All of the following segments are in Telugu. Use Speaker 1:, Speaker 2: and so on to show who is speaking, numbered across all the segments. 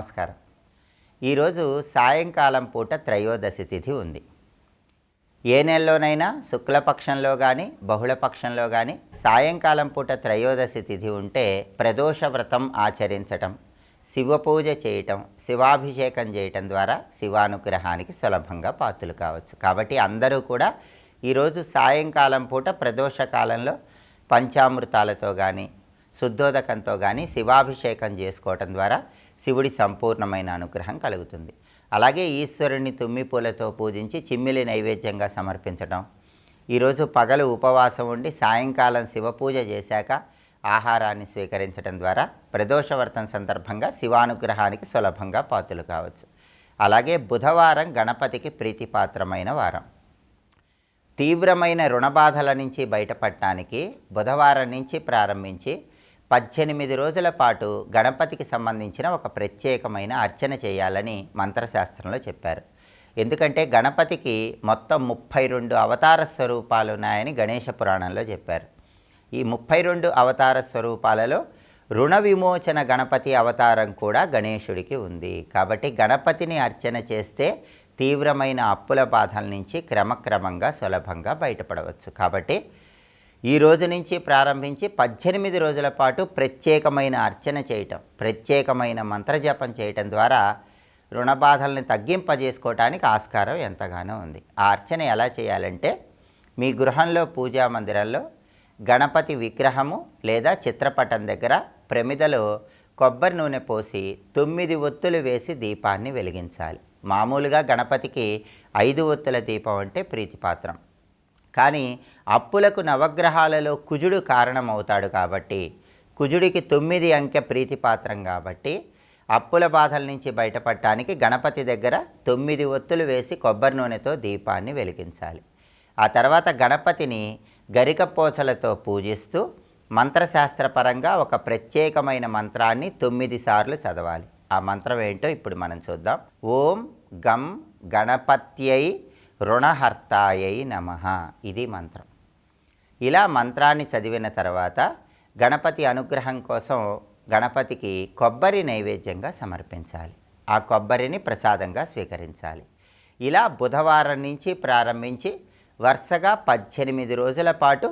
Speaker 1: నమస్కారం. ఈరోజు సాయంకాలం పూట త్రయోదశి తిథి ఉంది. ఏ నెలలోనైనా శుక్లపక్షంలో కానీ బహుళపక్షంలో కానీ సాయంకాలం పూట త్రయోదశి తిథి ఉంటే ప్రదోష వ్రతం ఆచరించటం, శివపూజ చేయటం, శివాభిషేకం చేయటం ద్వారా శివానుగ్రహానికి సులభంగా పాత్రలు కావచ్చు. కాబట్టి అందరూ కూడా ఈరోజు సాయంకాలం పూట ప్రదోష కాలంలో పంచామృతాలతో కానీ శుద్ధోదకంతో కానీ శివాభిషేకం చేసుకోవటం ద్వారా శివుడి సంపూర్ణమైన అనుగ్రహం కలుగుతుంది. అలాగే ఈశ్వరుని తుమ్మిపూలతో పూజించి చిమ్మిలి నైవేద్యంగా సమర్పించడం, ఈరోజు పగలు ఉపవాసం ఉండి సాయంకాలం శివపూజ చేశాక ఆహారాన్ని స్వీకరించడం ద్వారా ప్రదోషవ్రతం సందర్భంగా శివానుగ్రహానికి సులభంగా పాత్రలు కావచ్చు. అలాగే బుధవారం గణపతికి ప్రీతిపాత్రమైన వారం. తీవ్రమైన రుణబాధల నుంచి బయటపడటానికి బుధవారం నుంచి ప్రారంభించి 18 రోజుల పాటు గణపతికి సంబంధించిన ఒక ప్రత్యేకమైన అర్చన చేయాలని మంత్రశాస్త్రంలో చెప్పారు. ఎందుకంటే గణపతికి మొత్తం 32 అవతార స్వరూపాలు ఉన్నాయని గణేష పురాణంలో చెప్పారు. ఈ 32 అవతార స్వరూపాలలో రుణ విమోచన గణపతి అవతారం కూడా గణేశుడికి ఉంది. కాబట్టి గణపతిని అర్చన చేస్తే తీవ్రమైన అప్పుల బాధల నుంచి క్రమక్రమంగా సులభంగా బయటపడవచ్చు. కాబట్టి ఈ రోజు నుంచి ప్రారంభించి 18 రోజుల పాటు ప్రత్యేకమైన అర్చన చేయటం, ప్రత్యేకమైన మంత్రజపం చేయటం ద్వారా రుణబాధల్ని తగ్గింపజేసుకోవటానికి ఆస్కారం ఎంతగానో ఉంది. ఆ అర్చన ఎలా చేయాలంటే మీ గృహంలో పూజా మందిరంలో గణపతి విగ్రహము లేదా చిత్రపటం దగ్గర ప్రమిదలో కొబ్బరి నూనె పోసి 9 ఒత్తులు వేసి దీపాన్ని వెలిగించాలి. మామూలుగా గణపతికి 5 ఒత్తుల దీపం అంటే ప్రీతిపాత్రం. కానీ అప్పులకు నవగ్రహాలలో కుజుడు కారణమవుతాడు కాబట్టి, కుజుడికి 9 అంకె ప్రీతిపాత్రం కాబట్టి అప్పుల బాధల నుంచి బయటపడటానికి గణపతి దగ్గర 9 ఒత్తులు వేసి కొబ్బరి నూనెతో దీపాన్ని వెలిగించాలి. ఆ తర్వాత గణపతిని గరికపోచలతో పూజిస్తూ మంత్రశాస్త్రపరంగా ఒక ప్రత్యేకమైన మంత్రాన్ని 9 సార్లు చదవాలి. ఆ మంత్రం ఏంటో ఇప్పుడు మనం చూద్దాం. ఓం గం గణపత్యై రుణహర్తాయై నమః. ఇది మంత్రం. ఇలా మంత్రాన్ని చదివిన తర్వాత గణపతి అనుగ్రహం కోసం గణపతికి కొబ్బరి నైవేద్యంగా సమర్పించాలి. ఆ కొబ్బరిని ప్రసాదంగా స్వీకరించాలి. ఇలా బుధవారం నుంచి ప్రారంభించి వరుసగా 18 రోజుల పాటు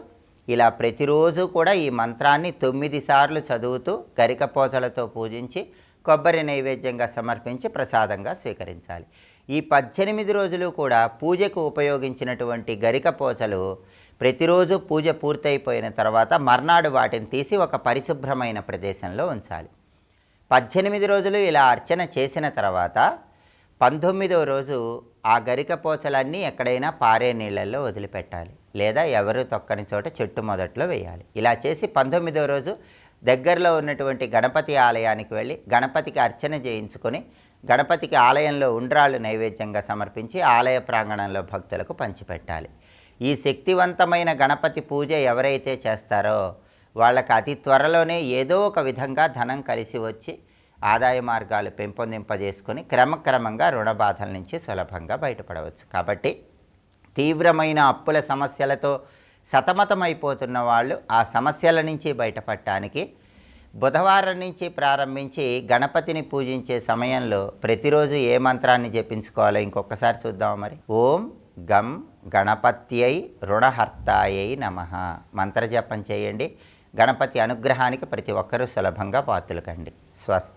Speaker 1: ఇలా ప్రతిరోజు కూడా ఈ మంత్రాన్ని 9 సార్లు చదువుతూ గరికపోచలతో పూజించి కొబ్బరి నైవేద్యంగా సమర్పించి ప్రసాదంగా స్వీకరించాలి. ఈ 18 రోజులు కూడా పూజకు ఉపయోగించినటువంటి గరికపోచలు ప్రతిరోజు పూజ పూర్తయిపోయిన తర్వాత మర్నాడు వాటిని తీసి ఒక పరిశుభ్రమైన ప్రదేశంలో ఉంచాలి. 18 రోజులు ఇలా అర్చన చేసిన తర్వాత 19వ రోజు ఆ గరికపోచలన్నీ ఎక్కడైనా పారే నీళ్ళల్లో వదిలిపెట్టాలి, లేదా ఎవరు తొక్కని చోట చెట్టు మొదట్లో వేయాలి. ఇలా చేసి 19వ రోజు దగ్గరలో ఉన్నటువంటి గణపతి ఆలయానికి వెళ్ళి గణపతికి అర్చన చేయించుకొని గణపతికి ఆలయంలో ఉండ్రాళ్ళు నైవేద్యంగా సమర్పించి ఆలయ ప్రాంగణంలో భక్తులకు పంచిపెట్టాలి. ఈ శక్తివంతమైన గణపతి పూజ ఎవరైతే చేస్తారో వాళ్ళకి అతి త్వరలోనే ఏదో ఒక విధంగా ధనం కలిసి వచ్చి ఆదాయ మార్గాలు పెంపొందింపజేసుకొని క్రమక్రమంగా రుణబాధల నుంచి సులభంగా బయటపడవచ్చు. కాబట్టి తీవ్రమైన అప్పుల సమస్యలతో సతమతమైపోతున్న వాళ్ళు ఆ సమస్యల నుంచి బయటపడటానికి బుధవారం నుంచి ప్రారంభించి గణపతిని పూజించే సమయంలో ప్రతిరోజు ఏ మంత్రాన్ని జపించుకోవాలో ఇంకొకసారి చూద్దాం. మరి ఓం గం గణపత్యై రుణహర్తాయై నమః మంత్రజపం చేయండి. గణపతి అనుగ్రహానికి ప్రతి ఒక్కరూ సులభంగా పాత్రలు కండి. స్వస్తి.